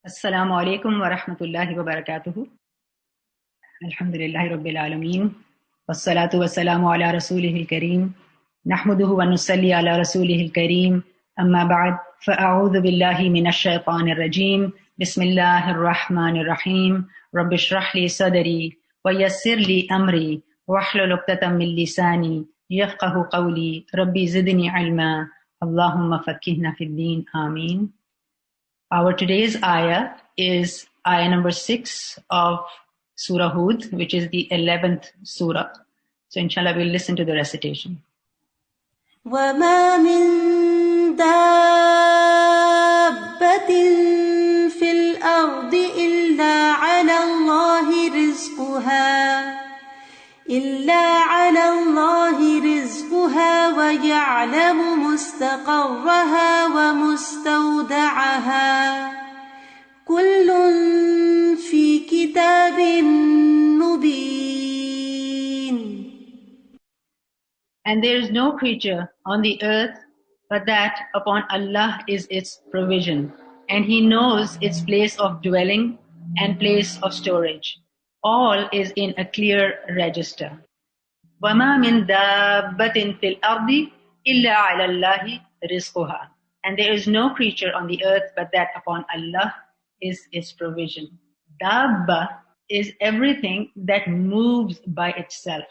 Assalamu alaikum wa rahmatullahi wa barakatuhu. Alhamdulillahi rabbil alameen. Wassalatu wassalamu ala rasulihil kareem. Nahmaduhu wa nusalli ala rasulihil kareem. Amma ba'd. Fa'a'udhu billahi minash shaitanir rajeem. Bismillahir rahmanir rahim. Rabbi shrah li sadri wa yassir li amri wahlul 'uqdatam min lisani yafqahu qawli. Rabbi zidni ilma. Allahumma faqqihna fid din. Ameen. Our today's ayah is ayah number 6 of Surah Hud, which is the 11th surah. So inshallah we'll listen to the recitation. وَمَا مِن دَابَّةٍ فِي الْأَرْضِ إِلَّا عَلَى اللَّهِ رِزْقُهَا وَيَعْلَمُ مُسْتَقَرَّهَا وَمُسْتَوْدَعَهَا كُلٌّ فِي كِتَابٍ مُبِينٍ. And there is no creature on the earth but that upon Allah is its provision, and He knows its place of dwelling and place of storage. All is in a clear register. وَمَا مِن دَابَّةٍ فِي الْأَرْضِ إِلَّا عَلَى اللَّهِ رِزْقُهَا. And there is no creature on the earth but that upon Allah is its provision. Dabba is everything that moves by itself,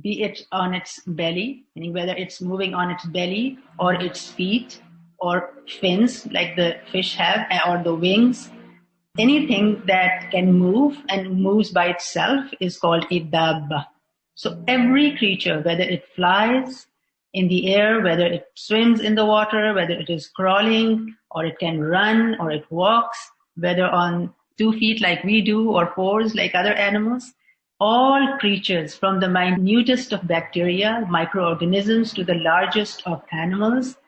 be it on its belly, meaning whether it's moving on its belly or its feet or fins like the fish have, or the wings. Anything that can move and moves by itself is called a dabba. So every creature, whether it flies in the air, whether it swims in the water, whether it is crawling, or it can run, or it walks, whether on 2 feet like we do, or 4s like other animals, all creatures, from the minutest of bacteria, microorganisms, to the largest of animals,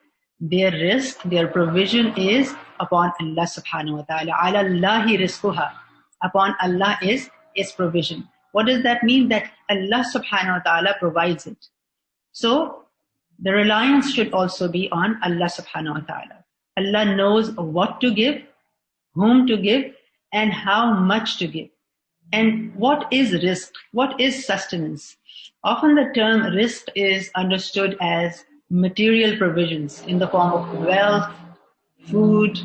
their rizq, their provision is upon Allah subhanahu wa ta'ala. Ala Allahi rizquha. Upon Allah is its provision. What does that mean? That Allah subhanahu wa ta'ala provides it. So the reliance should also be on Allah subhanahu wa ta'ala. Allah knows what to give, whom to give, and how much to give. And what is rizq? What is sustenance? Often the term rizq is understood as material provisions in the form of wealth, food,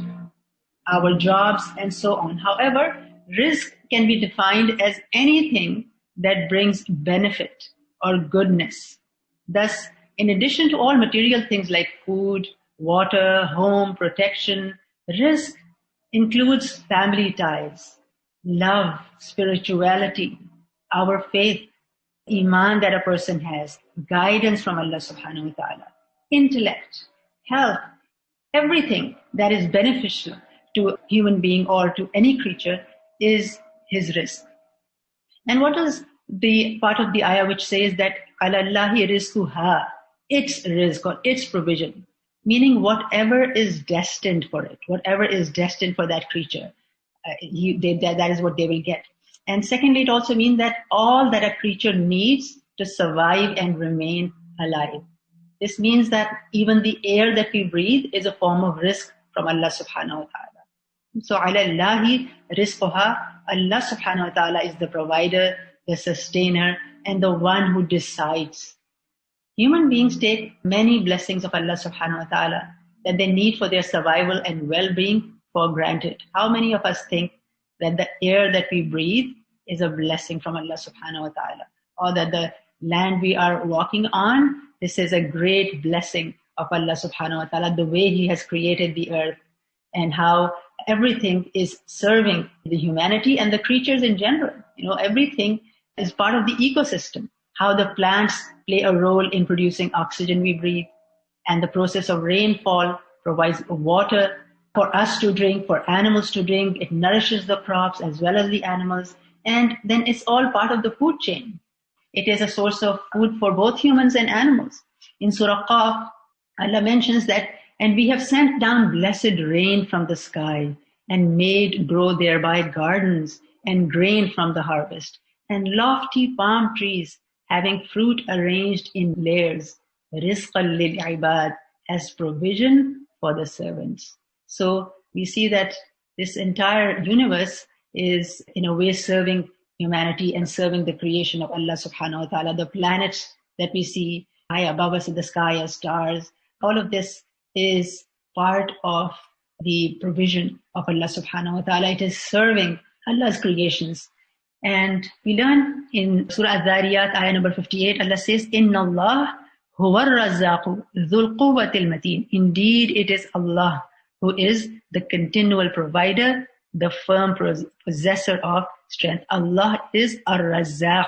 our jobs, and so on. However, rizq can be defined as anything that brings benefit or goodness. Thus, in addition to all material things like food, water, home, protection, rizq includes family ties, love, spirituality, our faith, iman that a person has, guidance from Allah subhanahu wa ta'ala, intellect, health, everything that is beneficial to a human being or to any creature is his rizq. And what is the part of the ayah which says that ala Allahi rizquha, its rizq or its provision, meaning whatever is destined for it, whatever is destined for that creature, that is what they will get. And secondly, it also means that all that a creature needs to survive and remain alive. This means that even the air that we breathe is a form of rizq from Allah subhanahu wa ta'ala. So, ala Allahi rizquha, Allah subhanahu wa ta'ala is the provider, the sustainer, and the one who decides. Human beings take many blessings of Allah subhanahu wa ta'ala that they need for their survival and well-being for granted. How many of us think that the air that we breathe is a blessing from Allah subhanahu wa ta'ala, or that the land we are walking on, this is a great blessing of Allah subhanahu wa ta'ala, the way He has created the earth and how everything is serving the humanity and the creatures in general. Everything is part of the ecosystem. How the plants play a role in producing oxygen we breathe, and the process of rainfall provides water for us to drink, for animals to drink. It nourishes the crops as well as the animals. And then it's all part of the food chain. It is a source of food for both humans and animals. In Surah Qaf, Allah mentions that, and we have sent down blessed rain from the sky and made grow thereby gardens and grain from the harvest, and lofty palm trees having fruit arranged in layers, rizqan lil ibad, as provision for the servants. So we see that This entire universe is in a way serving humanity and serving the creation of Allah subhanahu wa ta'ala. The planets that we see high above us in the sky as stars, all of this is part of the provision of Allah subhanahu wa ta'ala. It is serving Allah's creations. And we learn in Surah Al-Dhariyat, ayah number 58, Allah says, Inna Allah huwa ar-razzaqu dhul quwwatil mateen. Indeed, it is Allah who is the continual provider, the firm possessor of strength. Allah is ar-razzaq.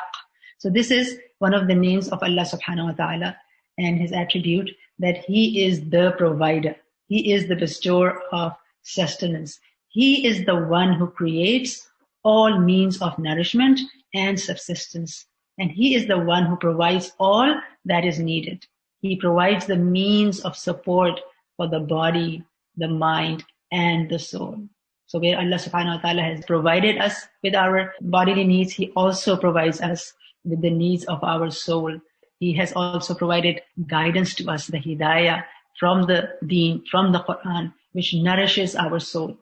So this is one of the names of Allah subhanahu wa ta'ala and his attribute that he is the provider. He is the bestower of sustenance. He is the one who creates all means of nourishment and subsistence. And he is the one who provides all that is needed. He provides the means of support for the body, the mind, and the soul. So where Allah subhanahu wa ta'ala has provided us with our bodily needs, he also provides us with the needs of our soul. He has also provided guidance to us, the hidayah from the deen, from the Quran, which nourishes our soul.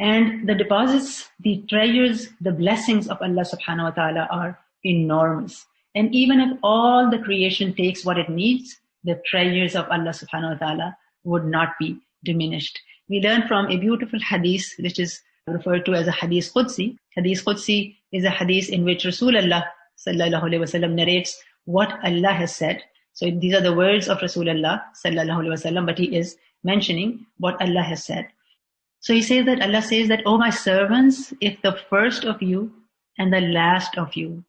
And the deposits, the treasures, the blessings of Allah subhanahu wa ta'ala are enormous. And even if all the creation takes what it needs, the treasures of Allah subhanahu wa ta'ala would not be diminished. We learn from a beautiful hadith, which is referred to as a hadith Qudsi. Hadith Qudsi is a hadith in which Rasulullah sallallahu alaihi wasallam narrates what Allah has said. So these are the words of Rasulullah sallallahu alaihi wasallam, but he is mentioning what Allah has said. So he says that Allah says that, O my servants, if the first of you and the last of you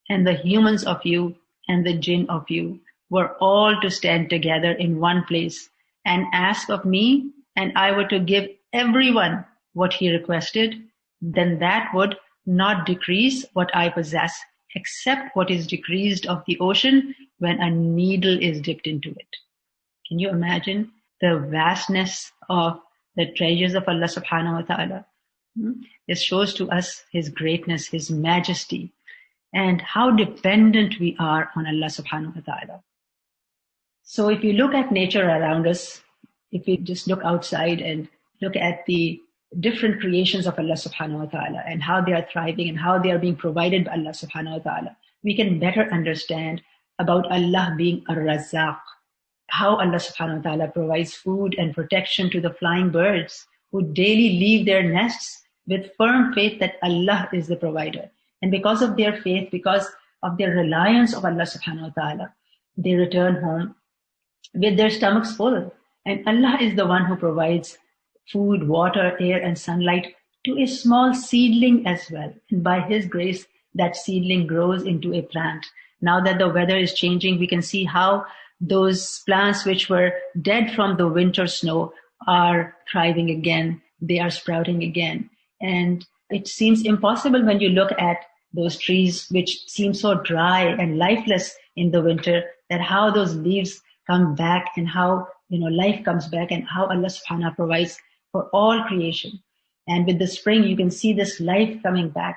and the humans of you and the jinn of you were all to stand together in one place and ask of me, and I were to give everyone what he requested, then that would not decrease what I possess, except what is decreased of the ocean when a needle is dipped into it. Can you imagine the vastness of the treasures of Allah subhanahu wa ta'ala? This shows to us his greatness, his majesty, and how dependent we are on Allah subhanahu wa ta'ala. So if you look at nature around us, if we just look outside and look at the different creations of Allah subhanahu wa ta'ala and how they are thriving and how they are being provided by Allah subhanahu wa ta'ala, we can better understand about Allah being ar-Razzaq, how Allah subhanahu wa ta'ala provides food and protection to the flying birds who daily leave their nests with firm faith that Allah is the provider. And because of their faith, because of their reliance of Allah subhanahu wa ta'ala, they return home with their stomachs full. And Allah is the one who provides food, water, air, and sunlight to a small seedling as well. And by his grace, that seedling grows into a plant. Now that the weather is changing, we can see how those plants which were dead from the winter snow are thriving again. They are sprouting again. And it seems impossible when you look at those trees which seem so dry and lifeless in the winter, that how those leaves come back and how life comes back, and how Allah subhanahu wa ta'ala provides for all creation. And with the spring, you can see this life coming back.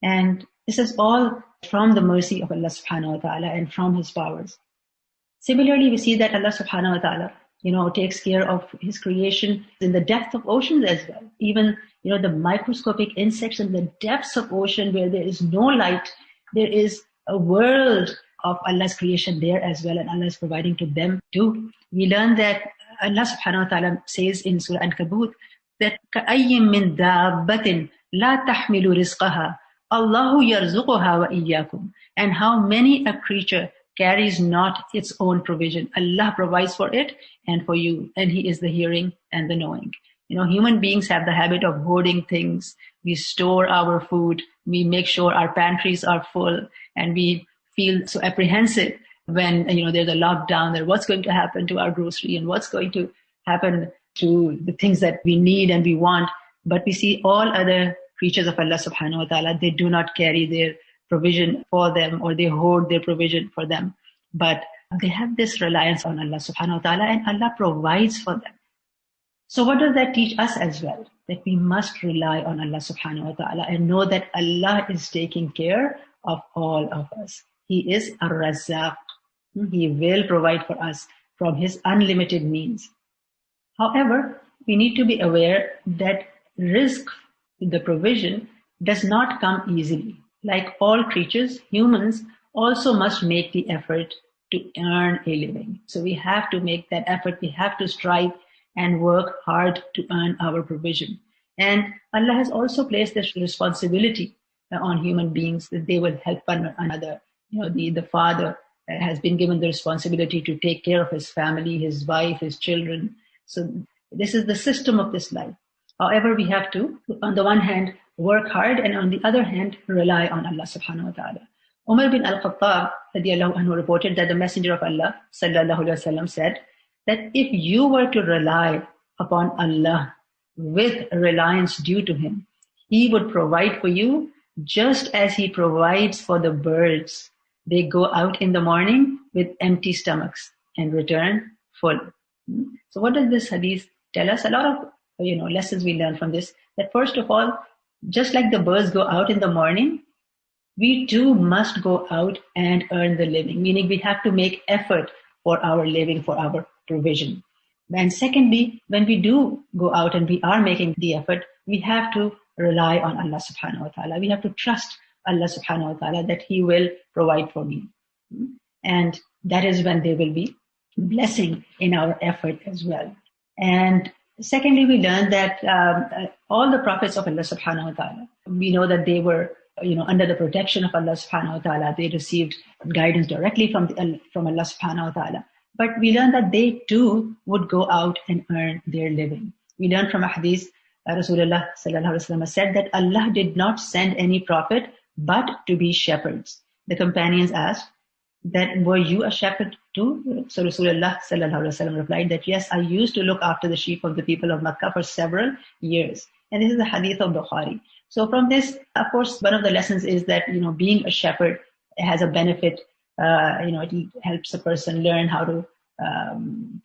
And this is all from the mercy of Allah subhanahu wa ta'ala and from his powers. Similarly, we see that Allah subhanahu wa ta'ala, takes care of his creation in the depth of oceans as well. Even, the microscopic insects in the depths of ocean where there is no light, there is a world of Allah's creation there as well, and Allah is providing to them too. We learn that Allah subhanahu wa ta'ala says in Surah Al-Kabut that كَأَيٍّ مِّن دَابَّةٍ لَا تَحْمِلُ رِزْقَهَا اللَّهُ يَرْزُقُهَا وَإِيَّاكُمْ. And how many a creature carries not its own provision. Allah provides for it and for you, and he is the hearing and the knowing. Human beings have the habit of hoarding things. We store our food. We make sure our pantries are full, and we feel so apprehensive when there's a lockdown, that what's going to happen to our grocery and what's going to happen to the things that we need and we want. But we see all other creatures of Allah subhanahu wa ta'ala, they do not carry their provision for them, or they hoard their provision for them. But they have this reliance on Allah subhanahu wa ta'ala, and Allah provides for them. So what does that teach us as well? That we must rely on Allah subhanahu wa ta'ala and know that Allah is taking care of all of us. He is ar-Razzaq. He will provide for us from his unlimited means. However, we need to be aware that rizq, the provision, does not come easily. Like all creatures, humans also must make the effort to earn a living. So we have to make that effort. We have to strive and work hard to earn our provision. And Allah has also placed this responsibility on human beings that they will help one another. The father has been given the responsibility to take care of his family, his wife, his children. So this is the system of this life. However, we have to, on the one hand, work hard, and on the other hand, rely on Allah subhanahu wa ta'ala. Umar bin Al-Khattab radiallahu anhu reported that the Messenger of Allah sallallahu alaihi wasallam said that if you were to rely upon Allah with reliance due to Him, He would provide for you just as He provides for the birds. They go out in the morning with empty stomachs and return full. So what does this hadith tell us? A lot of lessons we learn from this. That first of all, just like the birds go out in the morning, we too must go out and earn the living, meaning we have to make effort for our living, for our provision. And secondly, when we do go out and we are making the effort, we have to rely on Allah subhanahu wa ta'ala. We have to trust Allah subhanahu wa ta'ala that He will provide for me. And that is when there will be blessing in our effort as well. And secondly, we learned that all the prophets of Allah subhanahu wa ta'ala, we know that they were under the protection of Allah subhanahu wa ta'ala. They received guidance directly from Allah subhanahu wa ta'ala. But we learned that they too would go out and earn their living. We learned from a hadith, Rasulullah sallallahu alaihi wasallam said that Allah did not send any prophet but to be shepherds. The companions asked that, were you a shepherd too? So Rasulullah sallallahu alaihi wasallam replied that, yes, I used to look after the sheep of the people of Makkah for several years. And this is the hadith of Bukhari. So from this, of course, one of the lessons is that, being a shepherd has a benefit. It helps a person learn how to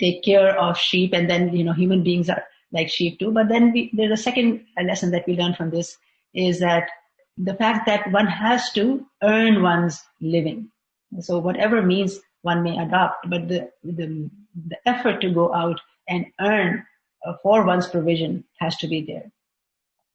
take care of sheep, and then, human beings are like sheep too. But then there's a second lesson that we learn from this is that the fact that one has to earn one's living. So whatever means one may adopt, but the effort to go out and earn for one's provision has to be there.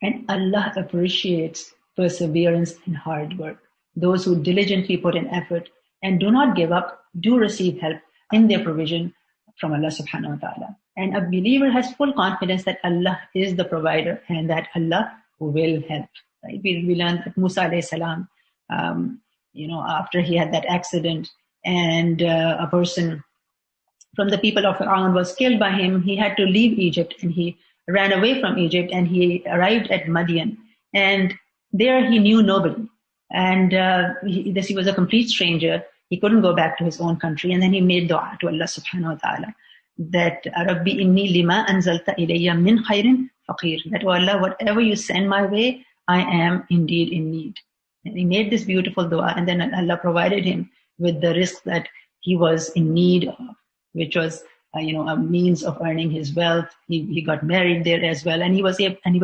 And Allah appreciates perseverance and hard work. Those who diligently put in effort and do not give up do receive help in their provision from Allah subhanahu wa ta'ala. And a believer has full confidence that Allah is the provider and that Allah will help. Right? We learned that Musa alayhi salam, after he had that accident and a person from the people of Fir'aun was killed by him, he had to leave Egypt, and he ran away from Egypt, and he arrived at Madian. And there he knew nobody. And he was a complete stranger. He couldn't go back to his own country. And then he made dua to Allah subhanahu wa ta'ala that, Rabbi inni lima anzalta ilayya min khairin faqir. That, oh Allah, whatever you send my way, I am indeed in need. And he made this beautiful dua, and then Allah provided him with the rizq that he was in need of, which was a means of earning his wealth. He got married there as well, and he was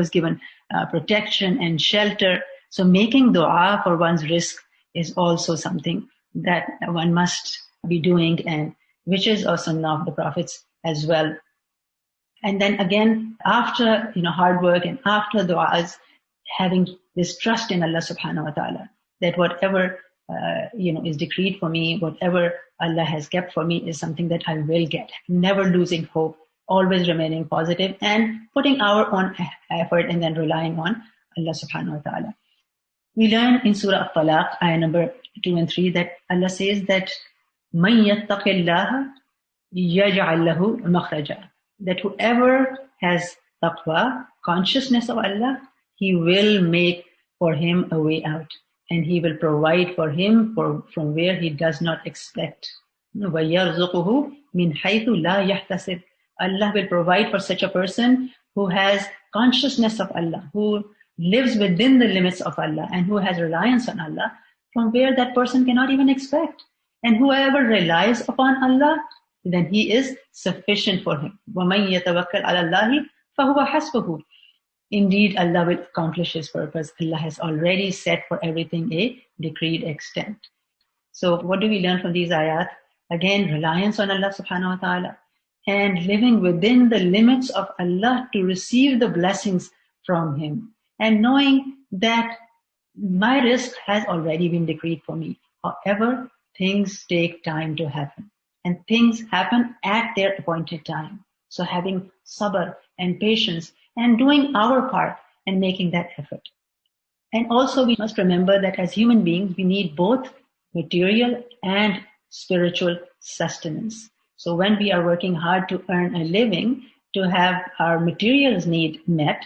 given protection and shelter. So making dua for one's rizq is also something that one must be doing, and which is a sunnah of the prophets as well. And then again, after hard work and after du'as, having this trust in Allah subhanahu wa ta'ala that whatever is decreed for me, whatever Allah has kept for me is something that I will get. Never losing hope, always remaining positive and putting our own effort and then relying on Allah subhanahu wa ta'ala. We learn in Surah Al-Talaq, ayah number 2 and 3, that Allah says that مَن يَتَّقِ اللَّهَ يَجْعَلْ لَهُ مَخْرَجًا. That whoever has taqwa, consciousness of Allah, He will make for him a way out, and He will provide for him from where he does not expect. وَيَرْزُقُهُ مِنْ حَيْثُ لَا يَحْتَسِبُ. Allah will provide for such a person who has consciousness of Allah, who lives within the limits of Allah, and who has reliance on Allah from where that person cannot even expect. And whoever relies upon Allah, then He is sufficient for him. وَمَنْ يَتَوَكَّلْ عَلَى اللَّهِ فَهُوَ حَسْبُهُ. Indeed, Allah will accomplish His purpose. Allah has already set for everything a decreed extent. So what do we learn from these ayat? Again, reliance on Allah subhanahu wa ta'ala and living within the limits of Allah to receive the blessings from him. And knowing that my risk has already been decreed for me. However, things take time to happen. And things happen at their appointed time. So having sabr and patience and doing our part and making that effort. And also we must remember that as human beings, we need both material and spiritual sustenance. So when we are working hard to earn a living, to have our materials need met,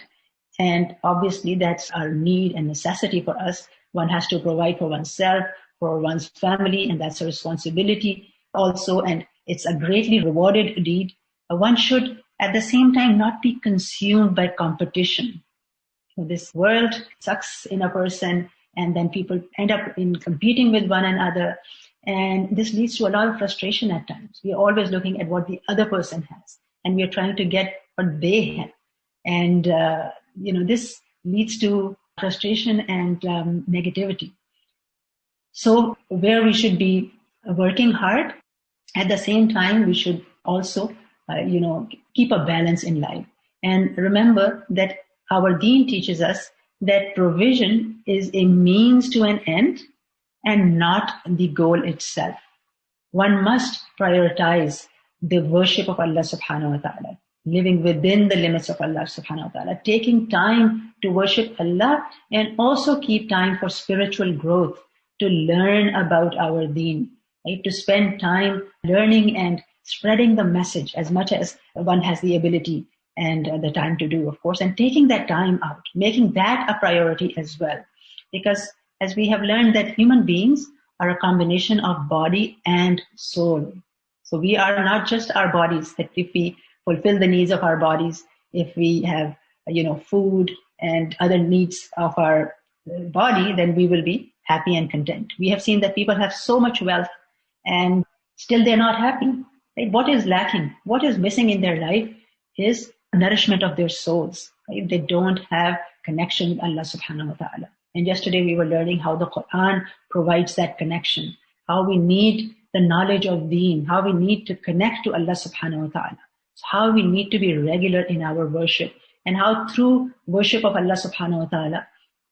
and obviously that's our need and necessity for us, one has to provide for oneself, for one's family, and that's a responsibility also, and it's a greatly rewarded deed. One should at the same time not be consumed by competition. This world sucks in a person, and then people end up in competing with one another, and this leads to a lot of frustration at times. We are always looking at what the other person has, and we are trying to get what they have, and this leads to frustration and negativity. So where we should be working hard, at the same time we should also keep a balance in life, and remember that our deen teaches us that provision is a means to an end and not the goal itself. One must prioritize the worship of Allah subhanahu wa ta'ala, living within the limits of Allah subhanahu wa ta'ala, taking time to worship Allah, and also keep time for spiritual growth, to learn about our deen, right? To spend time learning and spreading the message as much as one has the ability and the time to do, of course, and taking that time out, making that a priority as well. Because as we have learned that human beings are a combination of body and soul. So we are not just our bodies, that if we fulfill the needs of our bodies, if we have, food and other needs of our body, then we will be happy and content. We have seen that people have so much wealth and still they're not happy. Right? What is lacking? What is missing in their life is nourishment of their souls. Right? They don't have connection with Allah subhanahu wa ta'ala. And yesterday we were learning how the Quran provides that connection, how we need the knowledge of deen, how we need to connect to Allah subhanahu wa ta'ala, so how we need to be regular in our worship, and how through worship of Allah subhanahu wa ta'ala,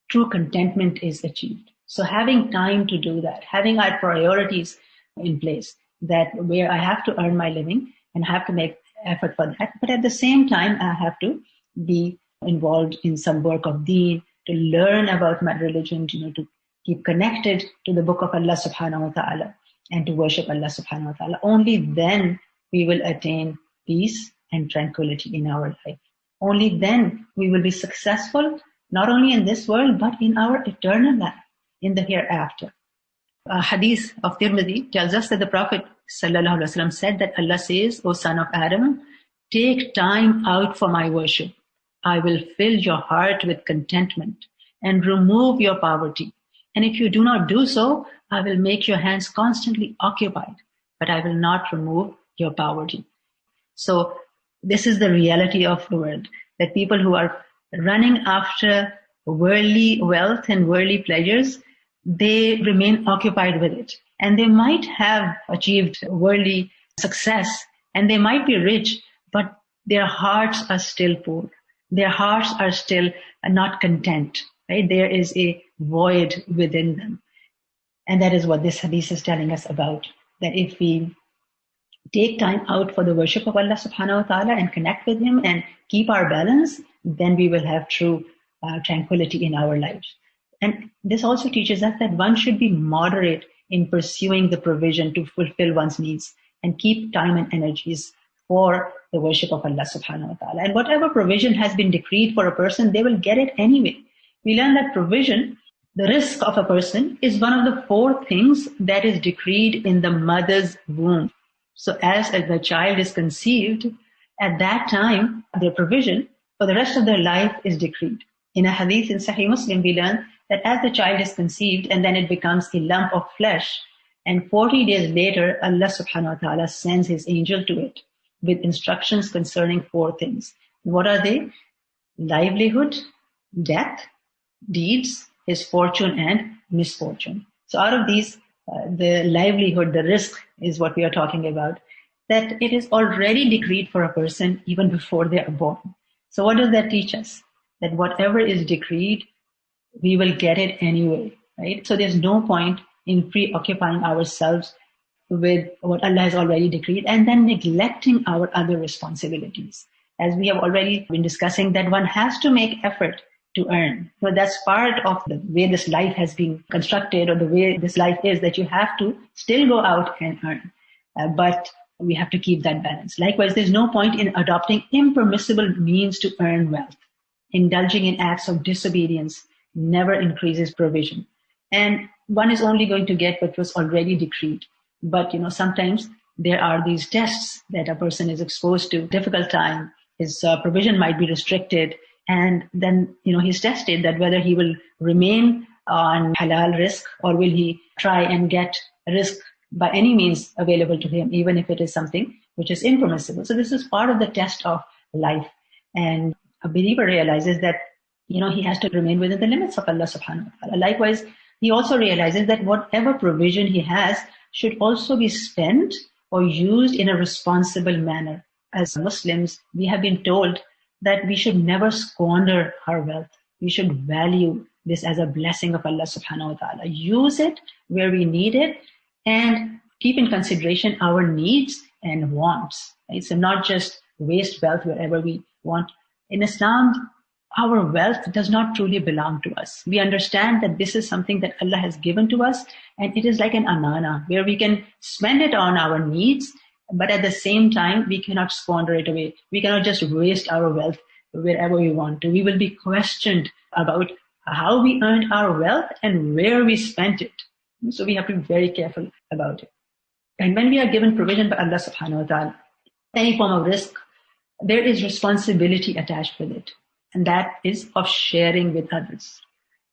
true contentment is achieved. So having time to do that, having our priorities in place, that where I have to earn my living and have to make effort for that, but at the same time I have to be involved in some work of deen, to learn about my religion, to keep connected to the book of Allah subhanahu wa ta'ala, and to worship Allah subhanahu wa ta'ala. Only then we will attain peace and tranquility in our life. Only then we will be successful, not only in this world, but in our eternal life, in the hereafter. A hadith of Tirmidhi tells us that the Prophet sallallahu alaihi wasallam said that Allah says, "O son of Adam, take time out for my worship. I will fill your heart with contentment and remove your poverty. And if you do not do so, I will make your hands constantly occupied, but I will not remove your poverty." So this is the reality of the world, that people who are running after worldly wealth and worldly pleasures, they remain occupied with it. And they might have achieved worldly success and they might be rich, but their hearts are still poor. Their hearts are still not content, right? There is a void within them. And that is what this hadith is telling us about, that if we take time out for the worship of Allah subhanahu wa ta'ala and connect with Him and keep our balance, then we will have true tranquility in our lives. And this also teaches us that one should be moderate in pursuing the provision to fulfill one's needs and keep time and energies for the worship of Allah subhanahu wa ta'ala. And whatever provision has been decreed for a person, they will get it anyway. We learn that provision, the risk of a person, is one of the 4 things that is decreed in the mother's womb. So as the child is conceived, at that time, their provision for the rest of their life is decreed. In a hadith in Sahih Muslim, we learn that as the child is conceived and then it becomes a lump of flesh, and 40 days later, Allah subhanahu wa ta'ala sends His angel to it with instructions concerning 4 things. What are they? Livelihood, death, deeds, his fortune and misfortune. So out of these, the livelihood, the risk is what we are talking about, that it is already decreed for a person even before they are born. So what does that teach us? that whatever is decreed, we will get it anyway, right? So there's no point in preoccupying ourselves with what Allah has already decreed and then neglecting our other responsibilities. As we have already been discussing, that one has to make effort to earn. So that's part of the way this life has been constructed, or the way this life is, that you have to still go out and earn. But we have to keep that balance. Likewise, there's no point in adopting impermissible means to earn wealth. Indulging in acts of disobedience never increases provision. And one is only going to get what was already decreed. But, sometimes there are these tests that a person is exposed to, difficult time, his provision might be restricted, and then, he's tested that whether he will remain on halal risk or will he try and get risk by any means available to him, even if it is something which is impermissible. So this is part of the test of life. And a believer realizes that, he has to remain within the limits of Allah subhanahu wa ta'ala. Likewise, he also realizes that whatever provision he has should also be spent or used in a responsible manner. As Muslims, we have been told that we should never squander our wealth. We should value this as a blessing of Allah subhanahu wa ta'ala. Use it where we need it and keep in consideration our needs and wants. Right? So not just waste wealth wherever we want. In Islam, our wealth does not truly belong to us. We understand that this is something that Allah has given to us, and it is like an anana where we can spend it on our needs, but at the same time, we cannot squander it away. We cannot just waste our wealth wherever we want to. We will be questioned about how we earned our wealth and where we spent it. So we have to be very careful about it. And when we are given provision by Allah subhanahu wa ta'ala, any form of risk, there is responsibility attached with it. And that is of sharing with others.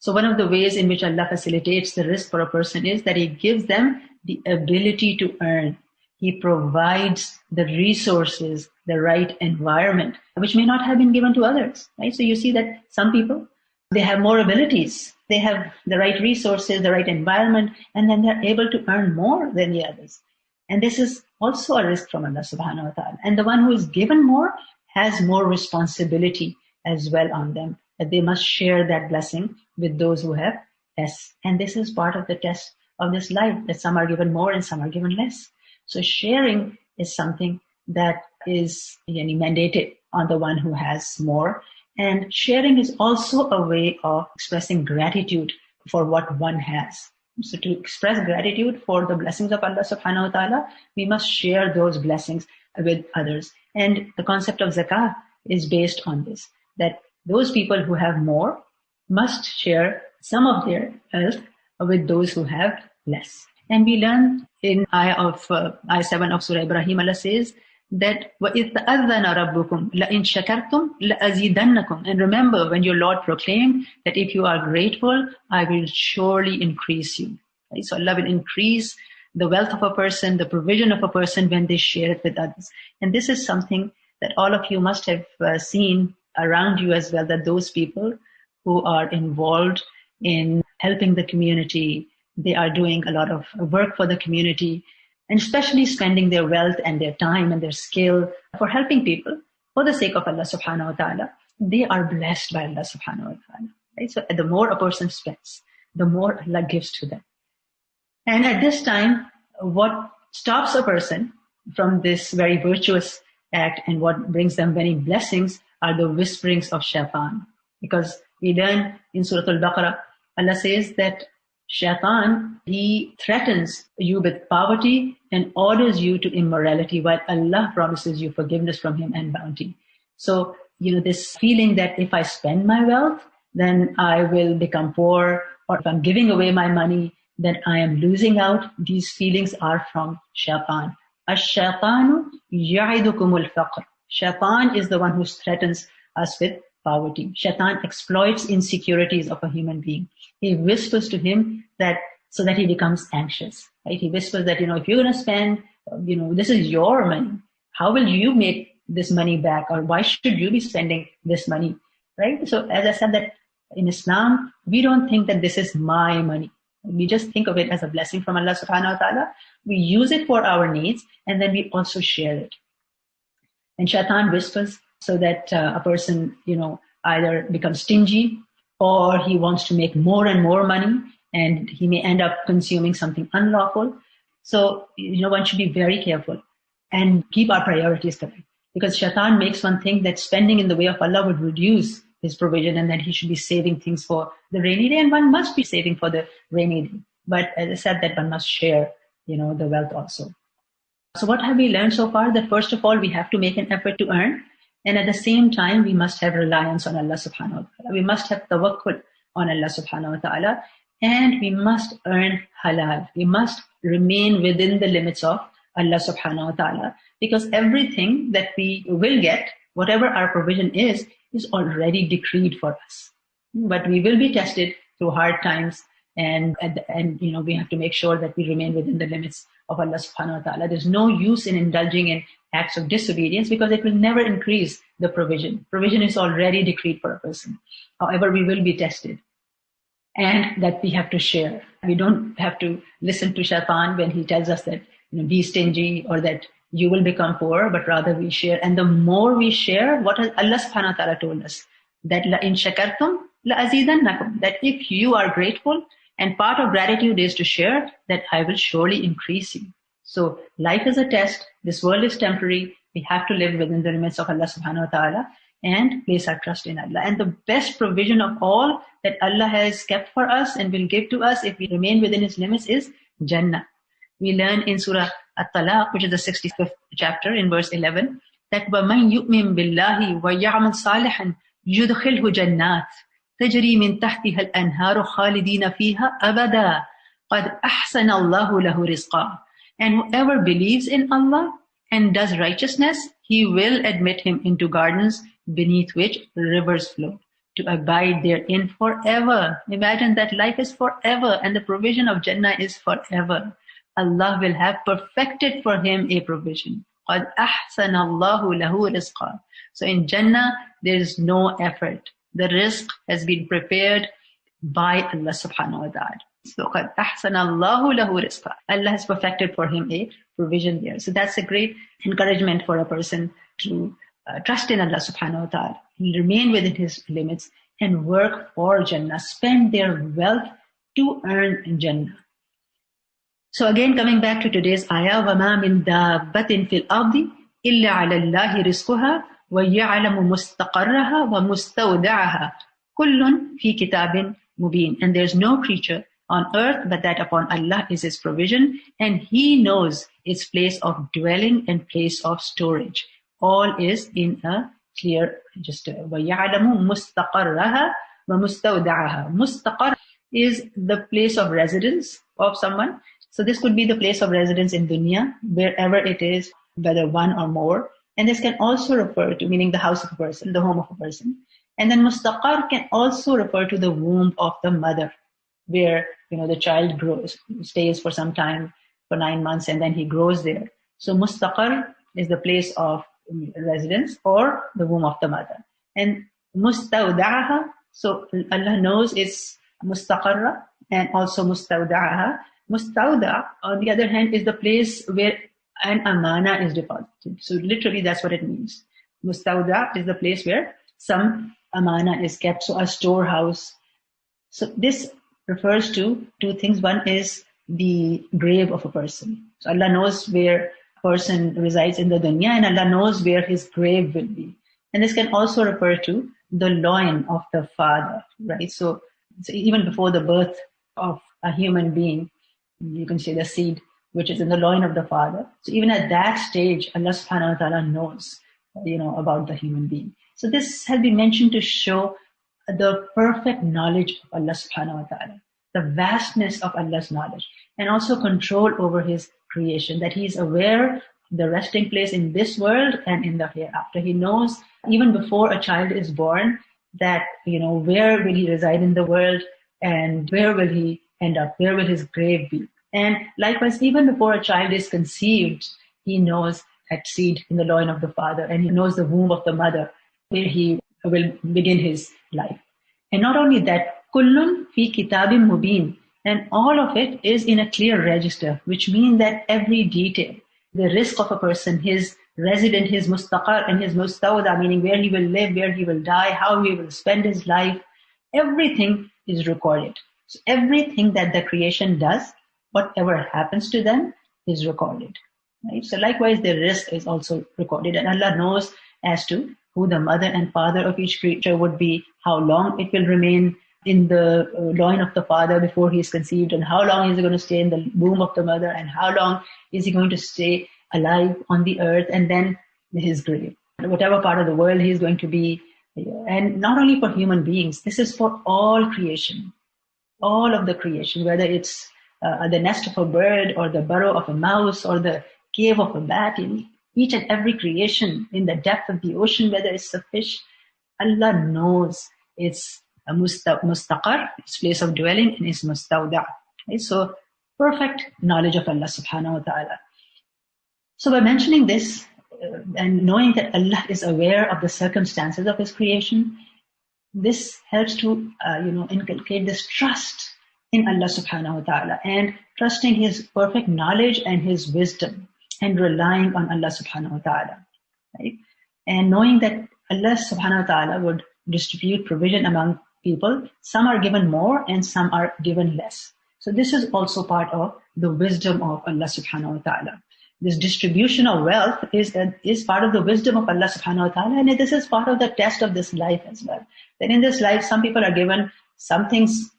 So one of the ways in which Allah facilitates the risk for a person is that He gives them the ability to earn. He provides the resources, the right environment, which may not have been given to others, right? So you see that some people, they have more abilities, they have the right resources, the right environment, and then they're able to earn more than the others. And this is also a risk from Allah subhanahu wa ta'ala. And the one who is given more has more responsibility as well on them, that they must share that blessing with those who have less. And this is part of the test of this life, that some are given more and some are given less. So sharing is something that is mandated on the one who has more. And sharing is also a way of expressing gratitude for what one has. So to express gratitude for the blessings of Allah subhanahu wa ta'ala, we must share those blessings with others. And the concept of zakah is based on this, that those people who have more must share some of their wealth with those who have less. And we learn in ayah 7 of Surah Ibrahim, Allah says that وَإِذْ تَأَذَّنَ رَبُّكُمْ لَإِنْ شَكَرْتُمْ لَأَزِيدَنَّكُمْ. And remember, when your Lord proclaimed that if you are grateful, I will surely increase you. Right? So Allah will increase the wealth of a person, the provision of a person when they share it with others. And this is something that all of you must have seen around you as well, that those people who are involved in helping the community, they are doing a lot of work for the community, and especially spending their wealth and their time and their skill for helping people for the sake of Allah subhanahu wa ta'ala. They are blessed by Allah subhanahu wa ta'ala. Right? So the more a person spends, the more Allah gives to them. And at this time, what stops a person from this very virtuous act and what brings them many blessings are the whisperings of shaitan. Because we learn in Surah Al-Baqarah, Allah says that shaitan, he threatens you with poverty and orders you to immorality, while Allah promises you forgiveness from him and bounty. So, this feeling that if I spend my wealth, then I will become poor, or if I'm giving away my money, then I am losing out. These feelings are from shaitan. Ash-shaytanu ya'idukumul faqr. Shaitan is the one who threatens us with poverty. Shaitan exploits insecurities of a human being. He whispers to him that so that he becomes anxious. Right? He whispers that, if you're going to spend, this is your money. How will you make this money back? Or why should you be spending this money? Right? So as I said, that in Islam, we don't think that this is my money. We just think of it as a blessing from Allah subhanahu wa ta'ala. We use it for our needs, and then we also share it. And shaitan whispers so that a person, either become stingy, or he wants to make more and more money, and he may end up consuming something unlawful. So, one should be very careful and keep our priorities correct. Because shaitan makes one think that spending in the way of Allah would reduce his provision and that he should be saving things for the rainy day, and one must be saving for the rainy day. But as I said, that one must share, the wealth also. So what have we learned so far? That first of all, we have to make an effort to earn. And at the same time, we must have reliance on Allah subhanahu wa ta'ala. We must have tawakkul on Allah subhanahu wa ta'ala. And we must earn halal. We must remain within the limits of Allah subhanahu wa ta'ala. Because everything that we will get, whatever our provision is already decreed for us. But we will be tested through hard times. And we have to make sure that we remain within the limits of Allah subhanahu wa ta'ala. There's no use in indulging in acts of disobedience because it will never increase the provision. Provision is already decreed for a person. However, we will be tested. And that we have to share. We don't have to listen to shaitan when he tells us that, be stingy or that you will become poor, but rather we share. And the more we share, what has Allah subhanahu wa ta'ala told us? That la in shakartum la azidannakum. That if you are grateful, and part of gratitude is to share, that I will surely increase you. So life is a test. This world is temporary. We have to live within the limits of Allah subhanahu wa ta'ala and place our trust in Allah. And the best provision of all that Allah has kept for us and will give to us if we remain within His limits is Jannah. We learn in Surah At-Talaq, which is the 65th chapter, in verse 11, that وَمَنْ يُؤْمِن بِاللَّهِ وَيَعْمَلْ صَالِحًا يُدْخِلْهُ جَنَّاتٍ تجري من تحتها الأنهار خالدين فيها أبدا قد أحسن الله له رزقا. And whoever believes in Allah and does righteousness, He will admit him into gardens beneath which rivers flow, to abide therein forever. Imagine that life is forever and the provision of Jannah is forever. Allah will have perfected for him a provision. قد أحسن الله له رزقا. So in Jannah, there is no effort. The rizq has been prepared by Allah subhanahu wa ta'ala. So قَدْ أَحْسَنَ اللَّهُ لَهُ رِزْقًا. Allah has perfected for him a provision there. So that's a great encouragement for a person to trust in Allah subhanahu wa ta'ala, remain within His limits and work for Jannah, spend their wealth to earn Jannah. So again, coming back to today's ayah, وَمَا مِن دَابَّةٍ فِي الْأَرْضِ إِلَّا عَلَى اللَّهِ رِزْقُهَا وَيَعْلَمُ مُسْتَقَرَّهَا وَمُسْتَوْدَعَهَا كُلٌّ فِي كِتَابٍ مُبِينٍ. And there's no creature on earth but that upon Allah is His provision, and He knows its place of dwelling and place of storage. All is in a clear register. وَيَعْلَمُ مُسْتَقَرَّهَا وَمُسْتَوْدَعَهَا. Mustaqar is the place of residence of someone. So this could be the place of residence in dunya, wherever it is, whether one or more. And this can also refer to, meaning the house of a person, the home of a person. And then mustaqar can also refer to the womb of the mother, where, the child stays for some time, for 9 months, and then he grows there. So mustaqar is the place of residence or the womb of the mother. And mustawda'aha, so Allah knows it's mustaqarra and also mustawda'aha. Mustawda', on the other hand, is the place where an amana is deposited. So literally that's what it means. Mustawda' is the place where some amana is kept, so a storehouse. So this refers to two things. One is the grave of a person. So Allah knows where a person resides in the dunya, and Allah knows where his grave will be. And this can also refer to the loin of the father, right? So even before the birth of a human being, you can say the seed, which is in the loin of the father. So even at that stage, Allah subhanahu wa ta'ala knows, about the human being. So this has been mentioned to show the perfect knowledge of Allah subhanahu wa ta'ala, the vastness of Allah's knowledge, and also control over His creation, that He is aware of the resting place in this world and in the hereafter. He knows even before a child is born that, where will he reside in the world and where will he end up, where will his grave be. And likewise, even before a child is conceived, He knows that seed in the loin of the father, and He knows the womb of the mother, where he will begin his life. And not only that, kullun fi kitabim mubin, and all of it is in a clear register, which means that every detail, the risk of a person, his resident, his mustaqar and his mustawda, meaning where he will live, where he will die, how he will spend his life. Everything is recorded. So everything that the creation does, whatever happens to them, is recorded. Right? So likewise, their risk is also recorded, and Allah knows as to who the mother and father of each creature would be, how long it will remain in the loin of the father before he is conceived, and how long is he going to stay in the womb of the mother, and how long is he going to stay alive on the earth, and then his grave. Whatever part of the world he is going to be, and not only for human beings, this is for all creation, all of the creation, whether it's the nest of a bird or the burrow of a mouse or the cave of a bat, in each and every creation in the depth of the ocean, whether it's a fish, Allah knows its mustaqar, its place of dwelling, and its mustawda. Right? So perfect knowledge of Allah subhanahu wa ta'ala. So by mentioning this and knowing that Allah is aware of the circumstances of His creation, this helps to inculcate this trust in Allah subhanahu wa ta'ala, and trusting His perfect knowledge and His wisdom, and relying on Allah subhanahu wa ta'ala. Right? And knowing that Allah subhanahu wa ta'ala would distribute provision among people. Some are given more and some are given less. So this is also part of the wisdom of Allah subhanahu wa ta'ala. This distribution of wealth is part of the wisdom of Allah subhanahu wa ta'ala, and this is part of the test of this life as well. That in this life, some people are given some things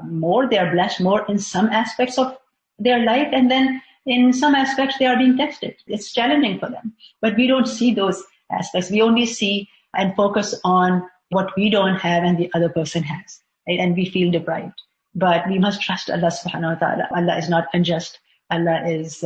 more, they are blessed more in some aspects of their life, and then in some aspects they are being tested. It's challenging for them. But we don't see those aspects. We only see and focus on what we don't have and the other person has, right? And we feel deprived. But we must trust Allah subhanahu wa ta'ala. Allah is not unjust. Allah is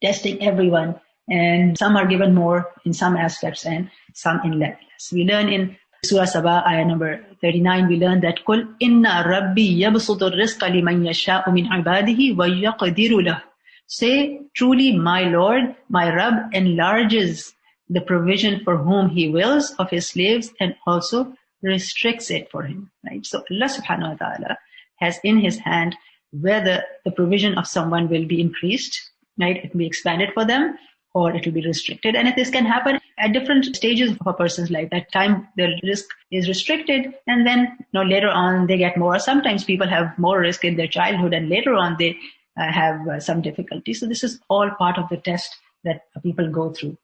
testing everyone, and some are given more in some aspects and some in less. We learn in Surah Sabah, ayah number 39, we learn that قُلْ إِنَّ رَبِّي يَبْسُطُ الرِّزْقَ لِمَنْ يَشَاءُ مِنْ عِبَادِهِ وَيَقْدِرُ لَهُ. Say, truly my Lord, my Rabb enlarges the provision for whom He wills of His slaves, and also restricts it for him. Right? So Allah subhanahu wa ta'ala has in His hand whether the provision of someone will be increased, right? It will be expanded for them, or it will be restricted. And if this can happen at different stages of a person's life, at time the risk is restricted, and then later on they get more. Sometimes people have more risk in their childhood, and later on they have some difficulty. So this is all part of the test that people go through.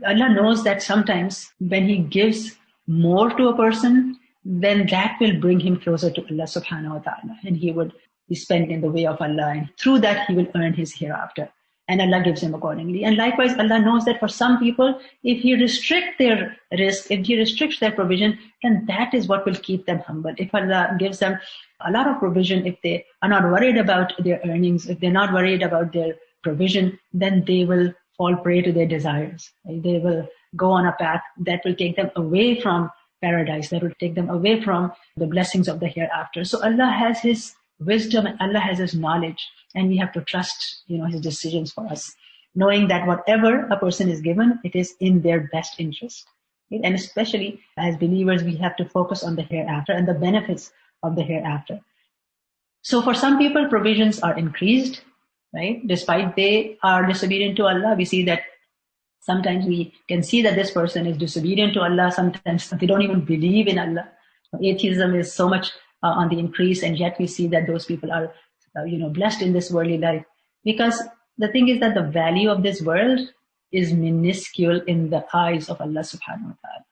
Allah knows that sometimes when He gives more to a person, then that will bring him closer to Allah subhanahu wa ta'ala, and he would be spent in the way of Allah, and through that he will earn his hereafter, and Allah gives him accordingly. And likewise, Allah knows that for some people, if He restricts their risk, if He restricts their provision, then that is what will keep them humble. If Allah gives them a lot of provision, if they are not worried about their earnings, if they're not worried about their provision, then they will fall prey to their desires. Right? They will go on a path that will take them away from paradise, that will take them away from the blessings of the hereafter. So Allah has His wisdom and Allah has His knowledge, and we have to trust His decisions for us, knowing that whatever a person is given, it is in their best interest. Right? And especially as believers, we have to focus on the hereafter and the benefits of the hereafter. So for some people, provisions are increased, right? Despite they are disobedient to Allah. We see that sometimes we can see that this person is disobedient to Allah. Sometimes they don't even believe in Allah. Atheism is so much on the increase, and yet we see that those people are blessed in this worldly life. Because the thing is that the value of this world is minuscule in the eyes of Allah subhanahu wa ta'ala.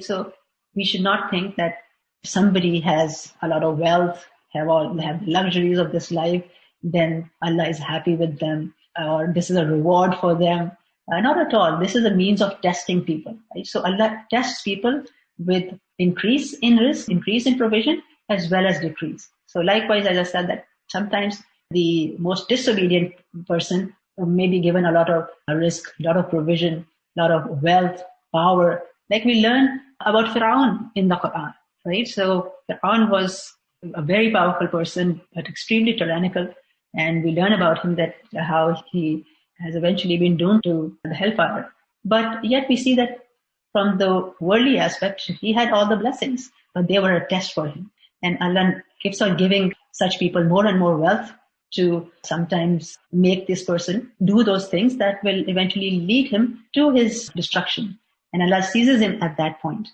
So we should not think that if somebody has a lot of wealth, have the luxuries of this life, then Allah is happy with them, or this is a reward for them. Not at all. This is a means of testing people. Right? So Allah tests people with increase in risk, increase in provision, as well as decrease. So likewise, as I said, that sometimes the most disobedient person may be given a lot of risk, a lot of provision, a lot of wealth, power. Like we learn about Fir'aun in the Quran, right? So Fir'aun was a very powerful person, but extremely tyrannical. And we learn about him that how he has eventually been doomed to the hellfire. But yet we see that from the worldly aspect, he had all the blessings, but they were a test for him. And Allah keeps on giving such people more and more wealth, to sometimes make this person do those things that will eventually lead him to his destruction. And Allah seizes him at that point.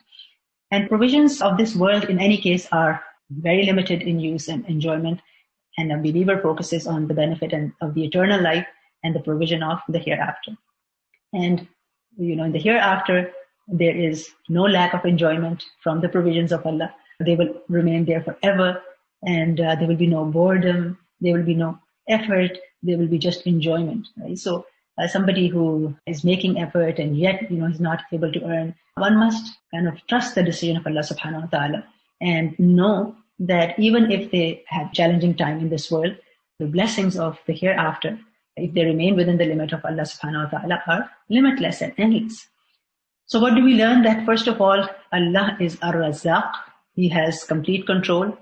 And provisions of this world, in any case, are very limited in use and enjoyment. And a believer focuses on the benefit of the eternal life and the provision of the hereafter. And, in the hereafter, there is no lack of enjoyment from the provisions of Allah. They will remain there forever, and there will be no boredom, there will be no effort, there will be just enjoyment. Right? So somebody who is making effort and yet, is not able to earn, one must kind of trust the decision of Allah subhanahu wa ta'ala and know that even if they have challenging time in this world, the blessings of the hereafter, if they remain within the limit of Allah subhanahu wa ta'ala, are limitless and endless. So what do we learn? That first of all, Allah is Ar-Razzaq. He has complete control.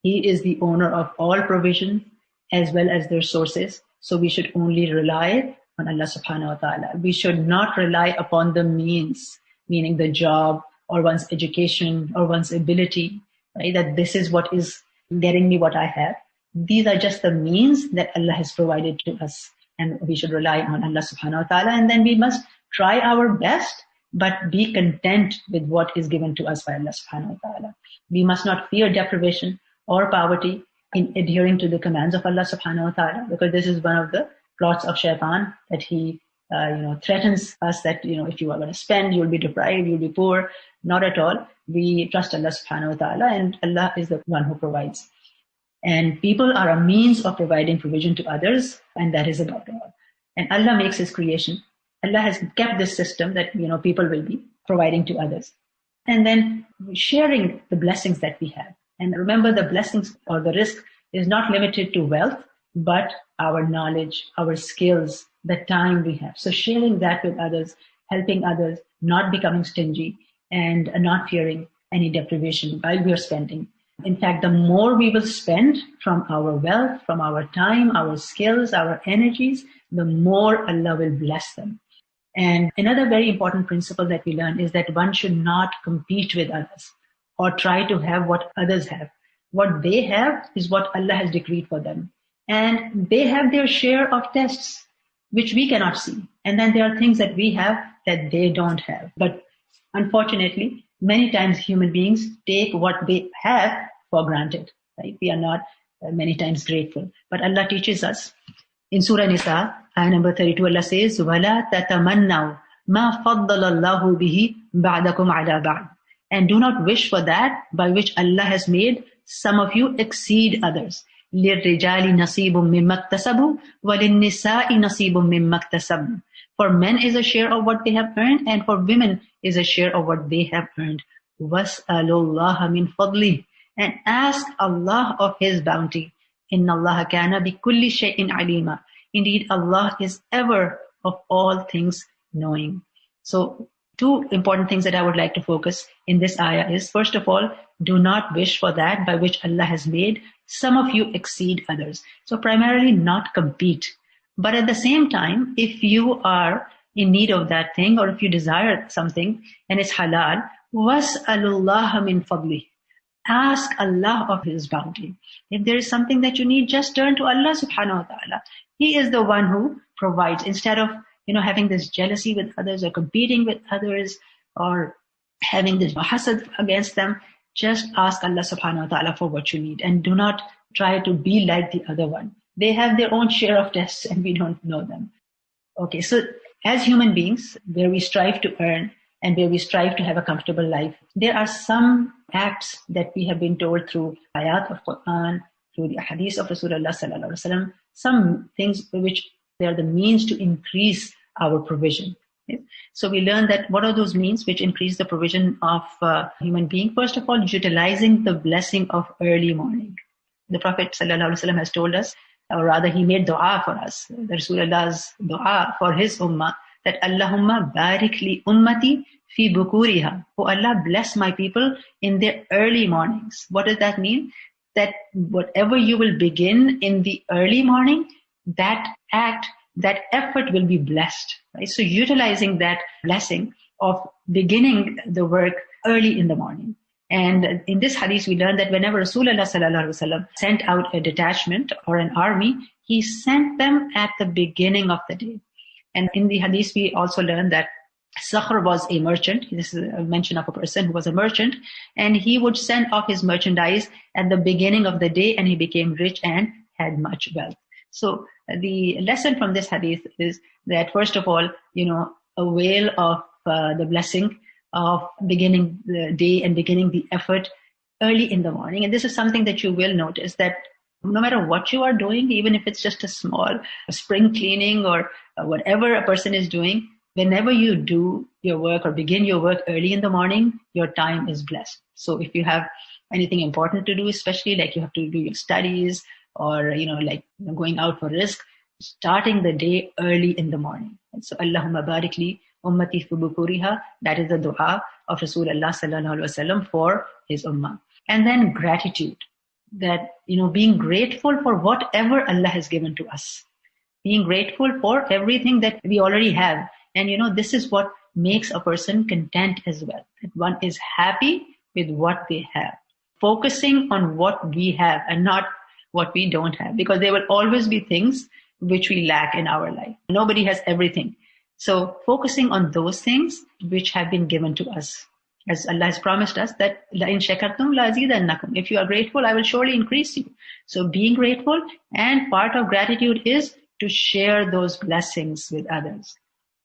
He is the owner of all provision as well as their sources. So we should only rely on Allah subhanahu wa ta'ala. We should not rely upon the means, meaning the job or one's education or one's ability, right? That this is what is getting me what I have. These are just the means that Allah has provided to us. And we should rely on Allah subhanahu wa ta'ala. And then we must try our best, but be content with what is given to us by Allah subhanahu wa ta'ala. We must not fear deprivation or poverty in adhering to the commands of Allah subhanahu wa ta'ala, because this is one of the plots of shaitan, that he threatens us that, if you are going to spend, you'll be deprived, you'll be poor. Not at all. We trust Allah subhanahu wa ta'ala, and Allah is the one who provides. And people are a means of providing provision to others, and that is about all. And Allah makes His creation. Allah has kept this system that, people will be providing to others. And then sharing the blessings that we have. And remember, the blessings or the risk is not limited to wealth, but our knowledge, our skills, the time we have. So sharing that with others, helping others, not becoming stingy, and not fearing any deprivation while we are spending. In fact, the more we will spend from our wealth, from our time, our skills, our energies, the more Allah will bless them. And another very important principle that we learn is that one should not compete with others or try to have what others have. What they have is what Allah has decreed for them. And they have their share of tests, which we cannot see. And then there are things that we have that they don't have. But unfortunately, many times human beings take what they have for granted. Right? We are not many times grateful. But Allah teaches us in Surah Nisa, ayah number 32, Allah says, وَلَا تَتَمَنَّوْا مَا فَضَّلَ اللَّهُ بِهِ بَعْدَكُمْ عَلَى بَعْدٍ. And do not wish for that by which Allah has made some of you exceed others. لِلرِّجَالِ نَصِيبٌ مِّمَّا اكْتَسَبُوا وَلِلنِّسَاءِ نَصِيبٌ مِّمَّا اكْتَسَبْنَ. For men is a share of what they have earned, and for women is a share of what they have earned. وَاسْأَلُوا اللَّهَ مِنْ فَضْلِهِ. And ask Allah of His bounty. إِنَّ اللَّهَ كَانَ بِكُلِّ شَيْءٍ عَلِيمًا. Indeed, Allah is ever of all things knowing. So, two important things that I would like to focus in this ayah is, first of all, do not wish for that by which Allah has made some of you exceed others. So primarily not compete. But at the same time, if you are in need of that thing, or if you desire something and it's halal, وَاسْأَلُوا اللَّهَ مِنْ فَضْلِهِ. Ask Allah of His bounty. If there is something that you need, just turn to Allah subhanahu wa ta'ala. He is the one who provides. Instead of, having this jealousy with others or competing with others or having this hasad against them, just ask Allah subhanahu wa ta'ala for what you need, and do not try to be like the other one. They have their own share of tests and we don't know them. Okay, so as human beings, where we strive to earn and where we strive to have a comfortable life, there are some acts that we have been told through ayat of Quran, through the hadith of Rasulullah sallallahu alaihi wasallam, some things which they are the means to increase our provision. Okay? So we learn that what are those means which increase the provision of human being? First of all, utilizing the blessing of early morning. The Prophet sallallahu alaihi wasallam has told us, or rather he made dua for us, the Rasulullah's dua for his ummah, that Allahumma barik li ummati fi bukuriha. Oh Allah, bless my people in their early mornings. What does that mean? That whatever you will begin in the early morning, that act, that effort will be blessed. Right? So utilizing that blessing of beginning the work early in the morning. And in this hadith, we learn that whenever Rasulullah sallallahu alaihi wasallam sent out a detachment or an army, He sent them at the beginning of the day. And in the hadith, we also learned that Sakhr was a merchant. This is a mention of a person who was a merchant, and he would send off his merchandise at the beginning of the day, and he became rich and had much wealth. So the lesson from this hadith is that, first of all, avail of the blessing of beginning the day and beginning the effort early in the morning. And this is something that you will notice, that no matter what you are doing, even if it's just a small spring cleaning or whatever a person is doing, whenever you do your work or begin your work early in the morning, your time is blessed. So if you have anything important to do, especially like you have to do your studies or, going out for risk, starting the day early in the morning. And so Allahumma barik li ummati fi bukuriha, that is the dua of Rasulullah sallallahu alaihi wasallam for his ummah. And then gratitude, that, being grateful for whatever Allah has given to us, being grateful for everything that we already have. And, this is what makes a person content as well, that one is happy with what they have, focusing on what we have and not what we don't have, because there will always be things which we lack in our life. Nobody has everything. So focusing on those things which have been given to us, as Allah has promised us that لَإِن شَكَرْتُمْ لَأَزِيدَنَّكُمْ, if you are grateful, I will surely increase you. So being grateful, and part of gratitude is to share those blessings with others.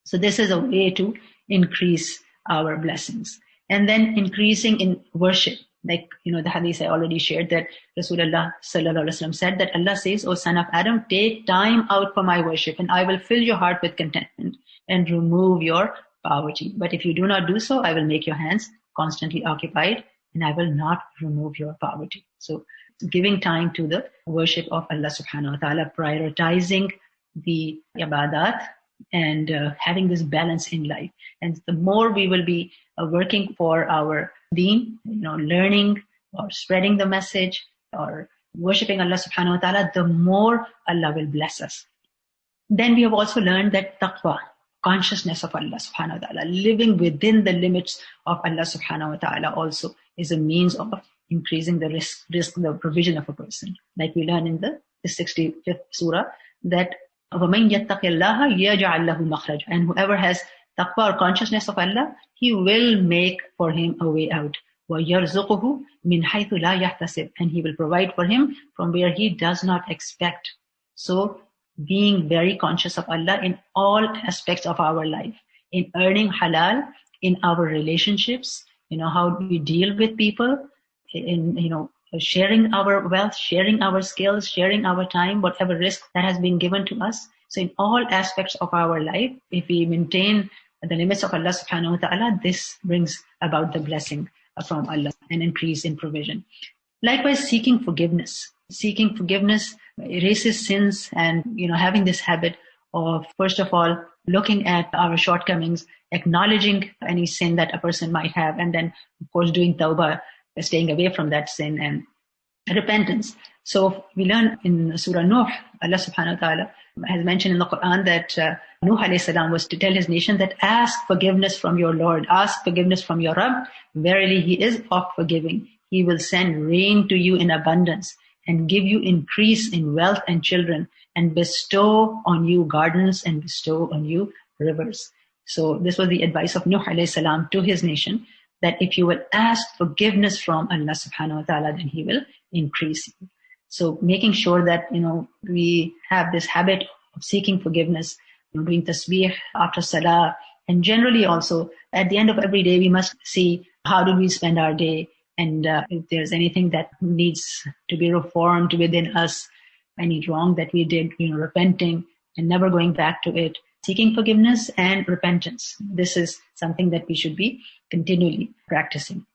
So this is a way to increase our blessings. And then increasing in worship. Like, the hadith I already shared, that Rasulullah sallallahu alaihi wasallam said that Allah says, "O son of Adam, take time out for my worship, and I will fill your heart with contentment and remove your poverty. But if you do not do so, I will make your hands constantly occupied, and I will not remove your poverty." So giving time to the worship of Allah subhanahu wa ta'ala, prioritizing the ibadat, and having this balance in life. And the more we will be working for our deen, learning or spreading the message or worshipping Allah subhanahu wa ta'ala, the more Allah will bless us. Then we have also learned that taqwa, consciousness of Allah subhanahu wa ta'ala, living within the limits of Allah subhanahu wa ta'ala, also is a means of increasing the risk, the provision of a person. Like we learn in the 65th surah, that وَمَنْ يَتَّقِ اللَّهَ يَجْعَلْ لَهُ مَخْرَجًا, and whoever has taqwa or consciousness of Allah, He will make for him a way out. وَيَرْزُقُهُ مِنْ حَيْثُ لَا يَحْتَسِبُ, and He will provide for him from where he does not expect. So being very conscious of Allah in all aspects of our life, in earning halal, in our relationships, how we deal with people, in sharing our wealth, sharing our skills, sharing our time, whatever risk that has been given to us. So in all aspects of our life, if we maintain the limits of Allah subhanahu wa ta'ala, this brings about the blessing from Allah, an increase in provision. Likewise, seeking forgiveness. Seeking forgiveness erases sins, and having this habit of, first of all, looking at our shortcomings, acknowledging any sin that a person might have, and then of course doing tawbah, staying away from that sin, and repentance. So we learn in Surah Nuh, Allah subhanahu wa ta'ala has mentioned in the Quran that Nuh alayhi salam was to tell his nation that ask forgiveness from your Lord, ask forgiveness from your Rabb. Verily He is oft forgiving. He will send rain to you in abundance and give you increase in wealth and children, and bestow on you gardens and bestow on you rivers. So this was the advice of Nuh alayhi salam to his nation, that if you will ask forgiveness from Allah subhanahu wa ta'ala, then He will increase you. So making sure that, we have this habit of seeking forgiveness, doing tasbih after salah, and generally also at the end of every day, we must see how did we spend our day, and if there's anything that needs to be reformed within us, any wrong that we did, repenting and never going back to it, seeking forgiveness and repentance. This is something that we should be continually practicing.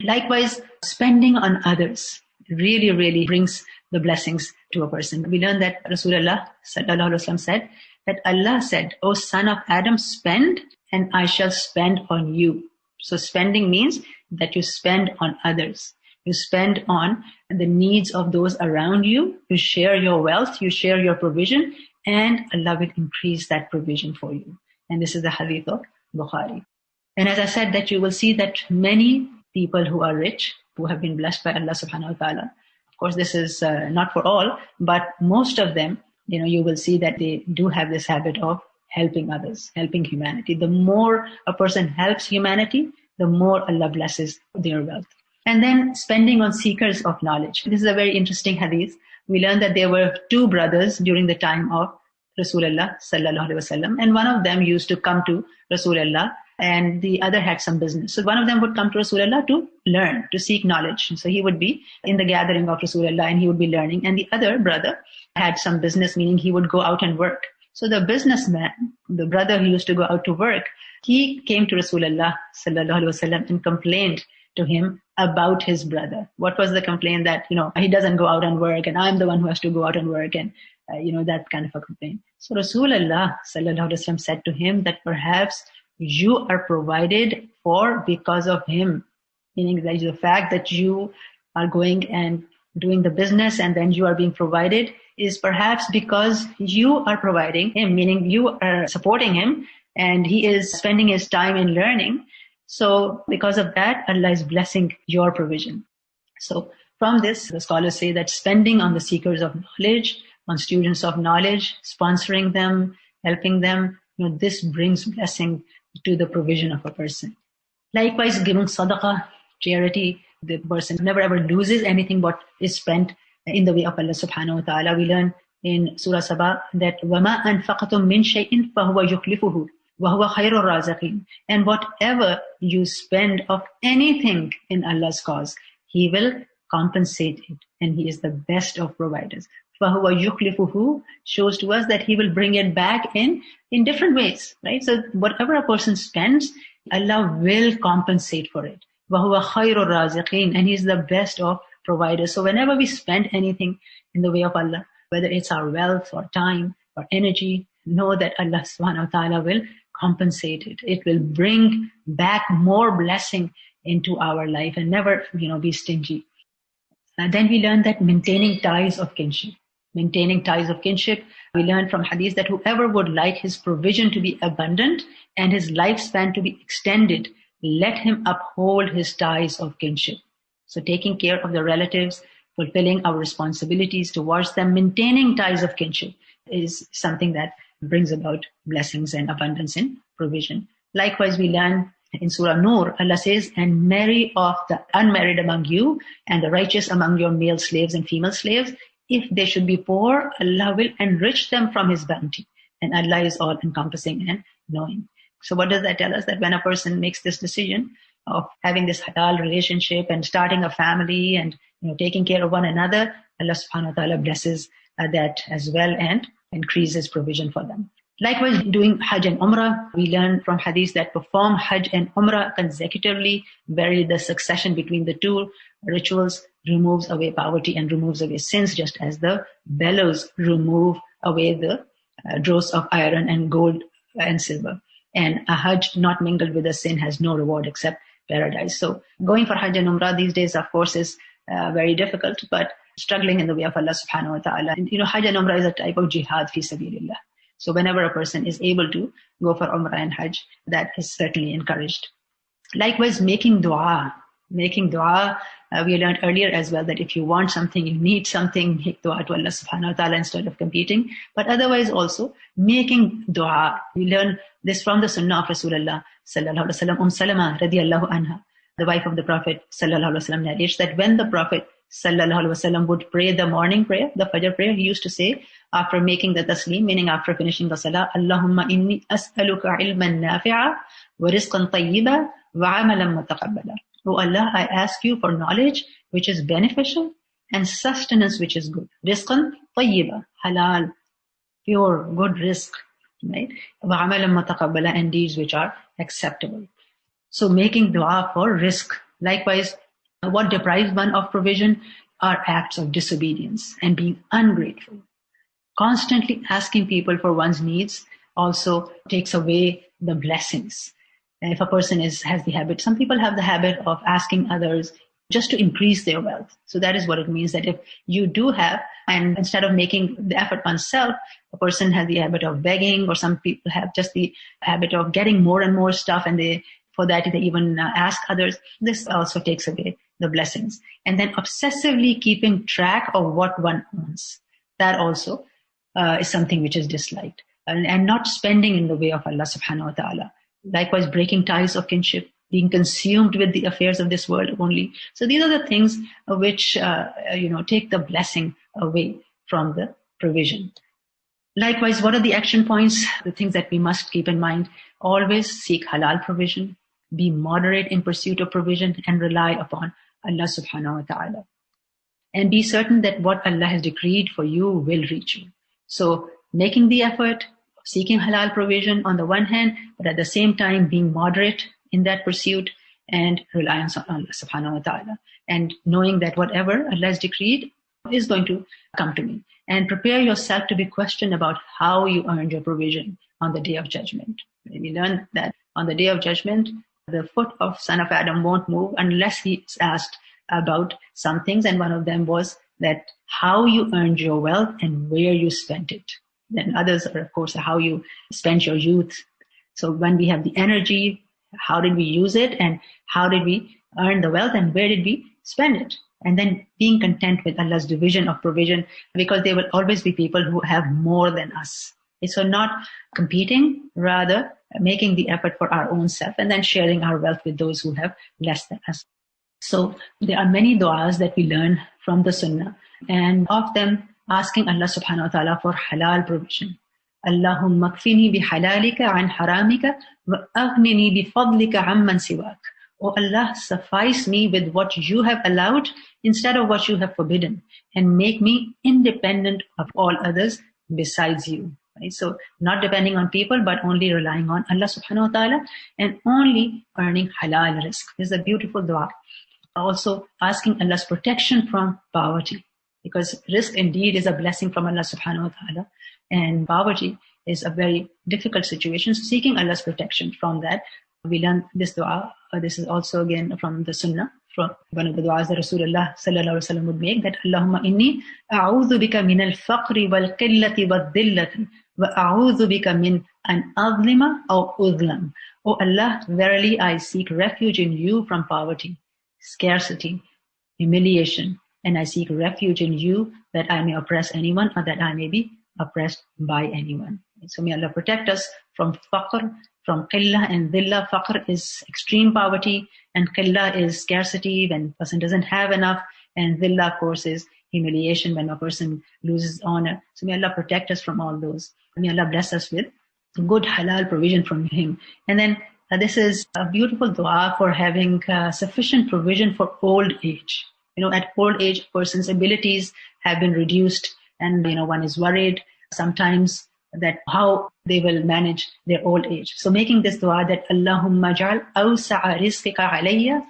Likewise, spending on others really, really brings the blessings to a person. We learn that Rasulullah sallallahu alaihi wasallam said that Allah said, "O son of Adam, spend and I shall spend on you." So spending means that you spend on others. You spend on the needs of those around you. You share your wealth, you share your provision, and Allah will increase that provision for you. And this is the hadith of Bukhari. And as I said, that you will see that many people who are rich, who have been blessed by Allah subhanahu wa ta'ala, of course this is not for all, but most of them you will see that they do have this habit of helping others, helping humanity. The more a person helps humanity, the more Allah blesses their wealth. And then spending on seekers of knowledge. This is a very interesting hadith. We learn that there were two brothers during the time of Rasulullah sallallahu alaihi wasallam, and one of them used to come to Rasulullah, and the other had some business. So one of them would come to Rasulullah to learn, to seek knowledge. So he would be in the gathering of Rasulullah and he would be learning. And the other brother had some business, meaning he would go out and work. So the businessman, the brother who used to go out to work, he came to Rasulullah sallallahu alaihi wasallam and complained to him about his brother. What was the complaint? That, he doesn't go out and work and I'm the one who has to go out and work, and that kind of a complaint. So Rasulullah sallallahu alaihi wasallam said to him that perhaps you are provided for because of him, meaning that the fact that you are going and doing the business and then you are being provided is perhaps because you are providing him, meaning you are supporting him and he is spending his time in learning. So because of that, Allah is blessing your provision. So from this, the scholars say that spending on the seekers of knowledge, on students of knowledge, sponsoring them, helping them, this brings blessing to the provision of a person. Likewise, giving sadaqah, charity, the person never ever loses anything what is spent in the way of Allah subhanahu wa ta'ala. We learn in Surah Sabah that وَمَا أَنفَقْتُم مِّن شَيْءٍ فَهُوَ يُخْلِفُهُ وَهُوَ خَيْرُ الرَّازِقِينَ. And whatever you spend of anything in Allah's cause, He will compensate it, and He is the best of providers. فَهُوَ يُخْلِفُهُ shows to us that He will bring it back in different ways, right? So whatever a person spends, Allah will compensate for it. وَهُوَ خَيْرُ الرَّازِقِينَ, and He is the best of providers. So whenever we spend anything in the way of Allah, whether it's our wealth or time or energy, know that Allah subhanahu wa ta'ala will compensate it. It will bring back more blessing into our life, and never, be stingy. And then we learn that maintaining ties of kinship. Maintaining ties of kinship, we learn from hadith that whoever would like his provision to be abundant and his lifespan to be extended, let him uphold his ties of kinship. So taking care of the relatives, fulfilling our responsibilities towards them, maintaining ties of kinship is something that brings about blessings and abundance in provision. Likewise, we learn in Surah Nur, Allah says, and marry off the unmarried among you and the righteous among your male slaves and female slaves. If they should be poor, Allah will enrich them from His bounty. And Allah is all encompassing and knowing. So what does that tell us? That when a person makes this decision of having this halal relationship and starting a family and taking care of one another, Allah subhanahu wa ta'ala blesses that as well and increases provision for them. Likewise, doing Hajj and Umrah, we learn from hadith that perform Hajj and Umrah consecutively, vary the succession between the two rituals, removes away poverty and removes away sins, just as the bellows remove away the dross of iron and gold and silver. And a Hajj not mingled with a sin has no reward except paradise. So going for Hajj and Umrah these days, of course, is very difficult, but struggling in the way of Allah subhanahu wa ta'ala. And Hajj and Umrah is a type of jihad fi sabilillah. So whenever a person is able to go for Umrah and Hajj, that is certainly encouraged. Likewise, making dua. Making dua, we learned earlier as well that if you want something, you need something, make dua to Allah subhanahu wa ta'ala instead of competing. But otherwise also, making dua. We learn this from the sunnah of Rasulullah sallallahu alaihi wasallam. Salama radiyallahu anha, the wife of the Prophet sallallahu alaihi wasallam, narrates that when the Prophet sallallahu alaihi wasallam would pray the morning prayer, the Fajr prayer, he used to say, after making the taslim, meaning after finishing the salah, Allahumma inni as'aluka ilman nafi'a wa rizqan tayyiba wa amalan mutaqabbala. Oh Allah, I ask you for knowledge which is beneficial and sustenance which is good. Rizqan tayyiba, halal, pure, good rizq, right? Wa amalan mutaqabbala, and deeds which are acceptable. So making dua for rizq. Likewise, what deprives one of provision are acts of disobedience and being ungrateful. Constantly asking people for one's needs also takes away the blessings. And if a person has the habit, some people have the habit of asking others just to increase their wealth. So that is what it means, that if you do have, and instead of making the effort oneself, a person has the habit of begging, or some people have just the habit of getting more and more stuff, and for that they even ask others. This also takes away the blessings. And then obsessively keeping track of what one owns. That also is something which is disliked. And not spending in the way of Allah subhanahu wa ta'ala. Likewise, breaking ties of kinship, being consumed with the affairs of this world only. So these are the things which, take the blessing away from the provision. Likewise, what are the action points? The things that we must keep in mind: always seek halal provision, be moderate in pursuit of provision, and rely upon Allah subhanahu wa ta'ala. And be certain that what Allah has decreed for you will reach you. So making the effort, seeking halal provision on the one hand, but at the same time being moderate in that pursuit and reliance on Allah subhanahu wa ta'ala. And knowing that whatever Allah has decreed is going to come to me. And prepare yourself to be questioned about how you earned your provision on the day of judgment. We learn that on the day of judgment, the foot of son of Adam won't move unless he is asked about some things. And one of them was that how you earned your wealth and where you spent it. Then others are, of course, how you spent your youth. So when we have the energy, how did we use it, and how did we earn the wealth, and where did we spend it? And then being content with Allah's division of provision, because there will always be people who have more than us. So not competing, rather making the effort for our own self and then sharing our wealth with those who have less than us. So there are many du'as that we learn from the Sunnah, and of them asking Allah subhanahu wa ta'ala for halal provision. Allahumma kfini bihalalika an haramika wa aghnini bifadlika amman siwak. Oh Allah, suffice me with what you have allowed instead of what you have forbidden, and make me independent of all others besides you. Right? So not depending on people, but only relying on Allah subhanahu wa ta'ala and only earning halal rizq. This is a beautiful dua. Also asking Allah's protection from poverty, because rizq indeed is a blessing from Allah subhanahu wa ta'ala, and poverty is a very difficult situation. So seeking Allah's protection from that. We learn this dua. This is also again from the Sunnah, from one of the du'as that Rasulullah sallallahu alaihi wasallam would make, that Allahumma inni a'udhu bika min al-faqri wal-qillati wal-dhillati wa a'udhu bika min an adlima aw udlam. Oh Allah, verily I seek refuge in you from poverty, scarcity, humiliation, and I seek refuge in you that I may oppress anyone or that I may be oppressed by anyone. So may Allah protect us from faqr, from qillah and dhillah. Faqr is extreme poverty, and qillah is scarcity when a person doesn't have enough, and dhillah, of course, is humiliation when a person loses honor. So may Allah protect us from all those. May Allah bless us with good halal provision from Him. And then this is a beautiful dua for having sufficient provision for old age. At old age, a person's abilities have been reduced, and one is worried sometimes that how they will manage their old age. So making this dua that Allahumma ja'al awsa'a rizqika alayya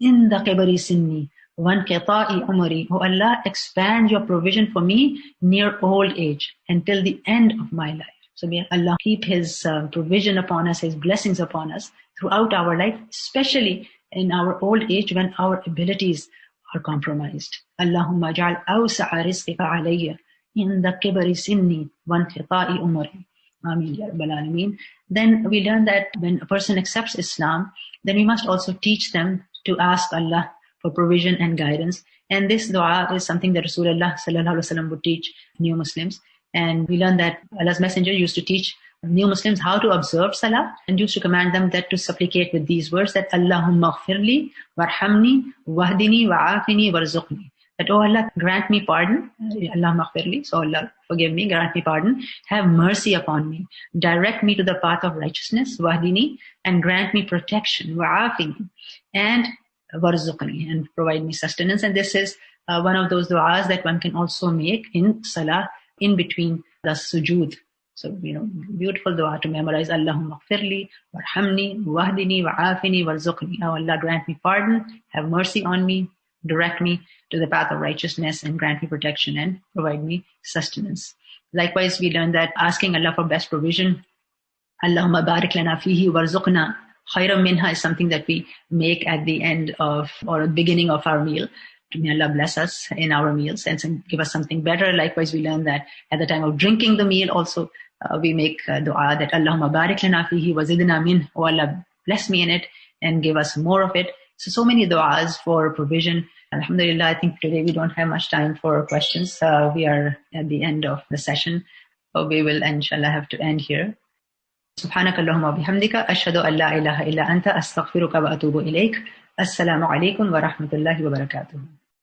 inda qibari sinni wa inqita'i umri. Oh Allah, expand your provision for me near old age until the end of my life. So may Allah keep His provision upon us, His blessings upon us throughout our life, especially in our old age when our abilities are compromised. Allahumma ja'al awsa'a rizqika alayya inda qibari sinni wa inqita'i umri. Ameen ya Rabbal Alameen. Then we learn that when a person accepts Islam, then we must also teach them to ask Allah for provision and guidance. And this dua is something that Rasulullah sallallahu alaihi wasallam would teach new Muslims. And we learn that Allah's Messenger used to teach new Muslims how to observe Salah, and used to command them that to supplicate with these words, that Allahumma ghfirli warhamni wahdini wa'afini warzuqni. That, oh Allah, grant me pardon. Allahumma ghfirli. So Allah, forgive me, grant me pardon. Have mercy upon me. Direct me to the path of righteousness, wahdini, and grant me protection, wa'afini, and warzuqni, and provide me sustenance. And this is one of those du'as that one can also make in Salah, in between the sujood. So, beautiful dua to memorize. Allahumma ghfirli warhamni wahdini wa'afini warzuqni. Oh Allah, grant me pardon, have mercy on me, direct me to the path of righteousness, and grant me protection and provide me sustenance. Likewise, we learn that asking Allah for best provision, Allahumma barik lana fihi warzuqna khayran minha, is something that we make at the end of or beginning of our meal. May Allah bless us in our meals and give us something better. Likewise, we learn that at the time of drinking the meal also, we make dua that Allahumma barik lana fihi wa zidna min. Oh Allah, bless me in it and give us more of it. So many du'as for provision. Alhamdulillah, I think today we don't have much time for questions. We are at the end of the session. we will inshallah have to end here. سبحانك اللهم وبحمدك أشهد أن لا إله إلا أنت أستغفرك وأتوب إليك. السلام عليكم ورحمة الله وبركاته.